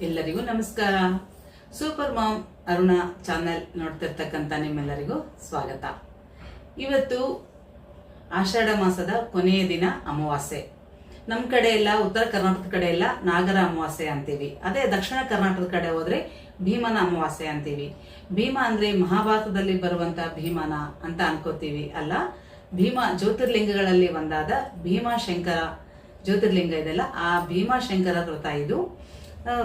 ಎಲ್ಲರಿಗೂ ನಮಸ್ಕಾರ. Super ma'am Aruna channel ನೋಡ್ತಿರ್ತಕ್ಕಂಥ ನಿಮ್ಮೆಲ್ಲರಿಗೂ ಸ್ವಾಗತ. ಇವತ್ತು ಆಷಾಢ ಮಾಸದ ಕೊನೆಯ ದಿನ ಅಮಾವಾಸ್ಯೆ. ನಮ್ಮ ಕಡೆ ಎಲ್ಲ ಉತ್ತರ ಕರ್ನಾಟಕದ ಕಡೆ ಎಲ್ಲ ನಾಗರ ಅಮಾವಾಸ್ಯೆ ಅಂತೀವಿ. ಅದೇ ದಕ್ಷಿಣ ಕರ್ನಾಟಕದ ಕಡೆ ಹೋದ್ರೆ ಭೀಮನ ಅಮಾವಾಸ್ಯೆ ಅಂತೀವಿ. ಭೀಮ ಅಂದ್ರೆ ಮಹಾಭಾರತದಲ್ಲಿ ಬರುವಂತ ಭೀಮನ ಅಂತ ಅನ್ಕೋತೀವಿ. ಅಲ್ಲ, ಭೀಮ ಜ್ಯೋತಿರ್ಲಿಂಗಗಳಲ್ಲಿ ಒಂದಾದ ಭೀಮಾಶಂಕರ ಜ್ಯೋತಿರ್ಲಿಂಗ ಇದೆಲ್ಲ, ಆ ಭೀಮಾಶಂಕರ ವ್ರತ ಇದು.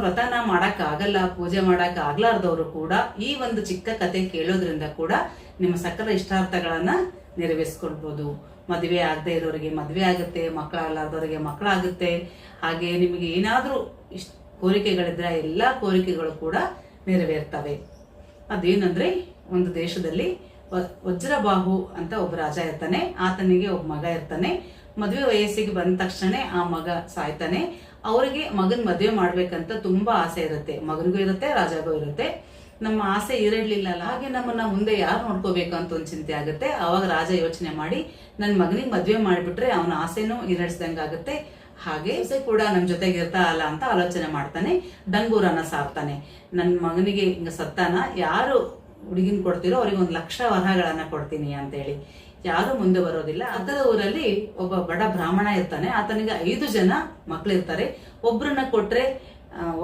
ವ್ರತನ ಮಾಡಕ್ ಆಗಲ್ಲ, ಪೂಜೆ ಮಾಡಕ್ ಆಗ್ಲಾರ್ದವರು ಕೂಡ ಈ ಒಂದು ಚಿಕ್ಕ ಕತೆ ಕೇಳೋದ್ರಿಂದ ಕೂಡ ನಿಮ್ಮ ಸಕಲ ಇಷ್ಟಾರ್ಥಗಳನ್ನ ನೆರವೇರಿಸ್ಕೊಳ್ಬಹುದು. ಮದುವೆ ಆಗದೆ ಇರೋರಿಗೆ ಮದುವೆ ಆಗುತ್ತೆ, ಮಕ್ಕಳಾಗಲಾರ್ದವ್ರಿಗೆ ಮಕ್ಕಳಾಗುತ್ತೆ. ಹಾಗೆ ನಿಮಗೆ ಏನಾದ್ರೂ ಕೋರಿಕೆಗಳಿದ್ರೆ ಎಲ್ಲಾ ಕೋರಿಕೆಗಳು ಕೂಡ ನೆರವೇರ್ತವೆ. ಅದೇನಂದ್ರೆ, ಒಂದು ದೇಶದಲ್ಲಿ ವಜ್ರಬಾಹು ಅಂತ ಒಬ್ಬ ರಾಜ ಇರ್ತಾನೆ. ಆತನಿಗೆ ಒಬ್ಬ ಮಗ ಇರ್ತಾನೆ. ಮದುವೆ ವಯಸ್ಸಿಗೆ ಬಂದ ತಕ್ಷಣ ಆ ಮಗ ಸಾಯ್ತಾನೆ. ಅವರಿಗೆ ಮಗನ್ ಮದುವೆ ಮಾಡ್ಬೇಕಂತ ತುಂಬಾ ಆಸೆ ಇರುತ್ತೆ. ಮಗನಿಗೂ ಇರುತ್ತೆ, ರಾಜಾಗೂ ಇರುತ್ತೆ. ನಮ್ಮ ಆಸೆ ಇರಲಿಲ್ಲ, ಹಾಗೆ ನಮ್ಮನ್ನ ಮುಂದೆ ಯಾರು ನೋಡ್ಕೋಬೇಕು ಅಂತ ಒಂದು ಚಿಂತೆ ಆಗುತ್ತೆ. ಅವಾಗ ರಾಜ ಯೋಚನೆ ಮಾಡಿ, ನನ್ ಮಗನಿಗೆ ಮದ್ವೆ ಮಾಡ್ಬಿಟ್ರೆ ಅವನ ಆಸೆನೂ ಈಡೇರಿಸ್ದಂಗಾಗುತ್ತೆ, ಹಾಗೆ ಕೂಡ ನಮ್ ಜೊತೆಗೆ ಇರ್ತಾ ಅಲ್ಲ ಅಂತ ಆಲೋಚನೆ ಮಾಡ್ತಾನೆ. ಡಂಗೂರನ್ನ ಸಾರ್ತಾನೆ. ನನ್ ಮಗನಿಗೆ ಹಿಂಗ ಸತ್ತಾನ, ಯಾರು ಹುಡುಗಿನ ಕೊಡ್ತೀರೋ ಅವ್ರಿಗೆ 1,00,000 ವರಗಳನ್ನ ಕೊಡ್ತೀನಿ ಅಂತ ಹೇಳಿ. ಯಾರು ಮುಂದೆ ಬರೋದಿಲ್ಲ. ಅದರ ಊರಲ್ಲಿ ಒಬ್ಬ ಬಡ ಬ್ರಾಹ್ಮಣ ಇರ್ತಾನೆ. ಆತನಿಗೆ 5 ಜನ ಮಕ್ಳಿರ್ತಾರೆ. ಒಬ್ರನ್ನ ಕೊಟ್ರೆ,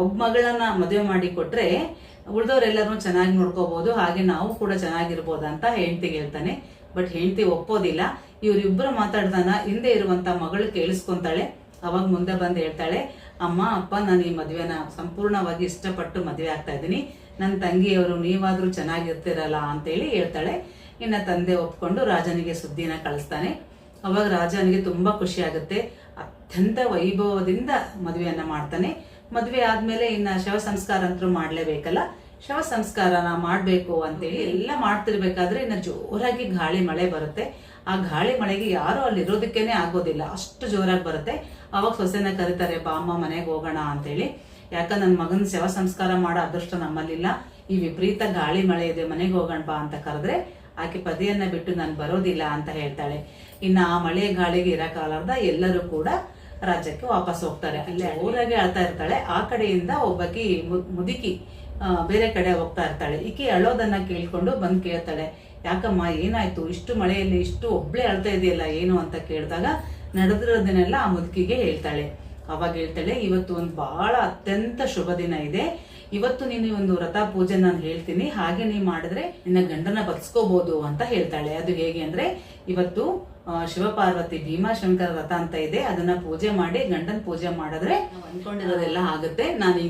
ಒಬ್ಬ ಮಗಳನ್ನ ಮದುವೆ ಮಾಡಿ ಕೊಟ್ರೆ ಉಳ್ದವ್ರೆಲ್ಲರೂ ಚೆನ್ನಾಗಿ ನೋಡ್ಕೋಬಹುದು, ಹಾಗೆ ನಾವು ಕೂಡ ಚೆನ್ನಾಗಿರ್ಬೋದು ಅಂತ ಹೆಂಡತಿಗೆ ಹೇಳ್ತಾನೆ. ಬಟ್ ಹೆಂಡತಿ ಒಪ್ಪೋದಿಲ್ಲ. ಇವ್ರಿಬ್ರು ಮಾತಾಡ್ದಾನ ಹಿಂದೆ ಇರುವಂತ ಮಗಳು ಕೇಳಿಸ್ಕೊಂತಾಳೆ. ಅವಾಗ ಮುಂದೆ ಬಂದು ಹೇಳ್ತಾಳೆ, ಅಮ್ಮ ಅಪ್ಪ, ನಾನು ಈ ಮದ್ವೆನ ಸಂಪೂರ್ಣವಾಗಿ ಇಷ್ಟಪಟ್ಟು ಮದ್ವೆ ಆಗ್ತಾ ಇದ್ದೀನಿ. ನನ್ನ ತಂಗಿಯವರು ನೀವಾದ್ರೂ ಚೆನ್ನಾಗಿರ್ತಿರಲ್ಲ ಅಂತೇಳಿ ಹೇಳ್ತಾಳೆ. ಇನ್ನ ತಂದೆ ಒಪ್ಕೊಂಡು ರಾಜನಿಗೆ ಸುದ್ದಿನ ಕಳಿಸ್ತಾನೆ. ಅವಾಗ ರಾಜನಿಗೆ ತುಂಬಾ ಖುಷಿ ಆಗುತ್ತೆ. ಅತ್ಯಂತ ವೈಭವದಿಂದ ಮದುವೆಯನ್ನ ಮಾಡ್ತಾನೆ. ಮದುವೆ ಆದ್ಮೇಲೆ ಇನ್ನ ಶವ ಸಂಸ್ಕಾರ ಅಂತೂ ಮಾಡ್ಲೇಬೇಕಲ್ಲ. ಶವ ಸಂಸ್ಕಾರನ ಮಾಡ್ಬೇಕು ಅಂತೇಳಿ ಎಲ್ಲ ಮಾಡ್ತಿರ್ಬೇಕಾದ್ರೆ ಇನ್ನ ಜೋರಾಗಿ ಗಾಳಿ ಮಳೆ ಬರುತ್ತೆ. ಆ ಗಾಳಿ ಮಳೆಗೆ ಯಾರು ಅಲ್ಲಿ ಇರೋದಕ್ಕೇನೆ ಆಗೋದಿಲ್ಲ, ಅಷ್ಟು ಜೋರಾಗಿ ಬರುತ್ತೆ. ಅವಾಗ ಸೊಸೆನ ಕರೀತಾರೆ, ಬಾ ಅಮ್ಮ ಮನೆಗೆ ಹೋಗೋಣ ಅಂತೇಳಿ. ಯಾಕ ನನ್ ಮಗನ್ ಶವ ಸಂಸ್ಕಾರ ಮಾಡೋ ಅದೃಷ್ಟ ನಮ್ಮಲ್ಲಿಲ್ಲ, ಈ ವಿಪರೀತ ಗಾಳಿ ಮಳೆ ಇದೆ, ಮನೆಗೆ ಹೋಗೋಣ ಬಾ ಅಂತ ಕರೆದ್ರೆ ಆಕೆ ಪತಿಯನ್ನ ಬಿಟ್ಟು ನಾನು ಬರೋದಿಲ್ಲ ಅಂತ ಹೇಳ್ತಾಳೆ. ಇನ್ನ ಆ ಮಳೆ ಗಾಳಿಗೆ ಇರಕಾಲಾರ್ದ ಎಲ್ಲರೂ ಕೂಡ ರಾಜ್ಯಕ್ಕೆ ವಾಪಸ್ ಹೋಗ್ತಾರೆ. ಅಲ್ಲೇ ಊರಾಗೆ ಅಳ್ತಾ ಇರ್ತಾಳೆ. ಆ ಕಡೆಯಿಂದ ಒಬ್ಬಕಿ ಮುದುಕಿ ಬೇರೆ ಕಡೆ ಹೋಗ್ತಾ ಇರ್ತಾಳೆ. ಈಕೆ ಅಳೋದನ್ನ ಕೇಳ್ಕೊಂಡು ಬಂದ್ ಕೇಳ್ತಾಳೆ, ಯಾಕಮ್ಮ ಏನಾಯ್ತು, ಇಷ್ಟು ಮಳೆಯಲ್ಲಿ ಇಷ್ಟು ಒಬ್ಳೆ ಅಳ್ತಾ ಇದೆಯಲ್ಲ ಏನು ಅಂತ ಕೇಳಿದಾಗ ನಡೆದಿರೋದನ್ನೆಲ್ಲ ಆ ಮುದುಕಿಗೆ ಹೇಳ್ತಾಳೆ. ಅವಾಗ ಹೇಳ್ತಾಳೆ, ಇವತ್ತು ಒಂದು ಬಹಳ ಅತ್ಯಂತ ಶುಭ ದಿನ ಇದೆ. ಇವತ್ತು ನೀನು ಒಂದು ವ್ರತ ಪೂಜೆ ನಾನು ಹೇಳ್ತೀನಿ, ಹಾಗೆ ನೀ ಮಾಡಿದ್ರೆ ನಿನ್ನ ಗಂಡನ ಬದುಕೋಬಹುದು ಅಂತ ಹೇಳ್ತಾಳೆ. ಅದು ಹೇಗೆ ಅಂದ್ರೆ, ಇವತ್ತು ಶಿವಪಾರ್ವತಿ ಭೀಮಾಶಂಕರ ವ್ರತ ಅಂತ ಇದೆ. ಅದನ್ನ ಪೂಜೆ ಮಾಡಿ ಗಂಡನ ಪೂಜೆ ಮಾಡಿದ್ರೆ ಅನ್ಕೊಂಡಿರೋದೆಲ್ಲ ಆಗುತ್ತೆ. ನಾನು ಈಗ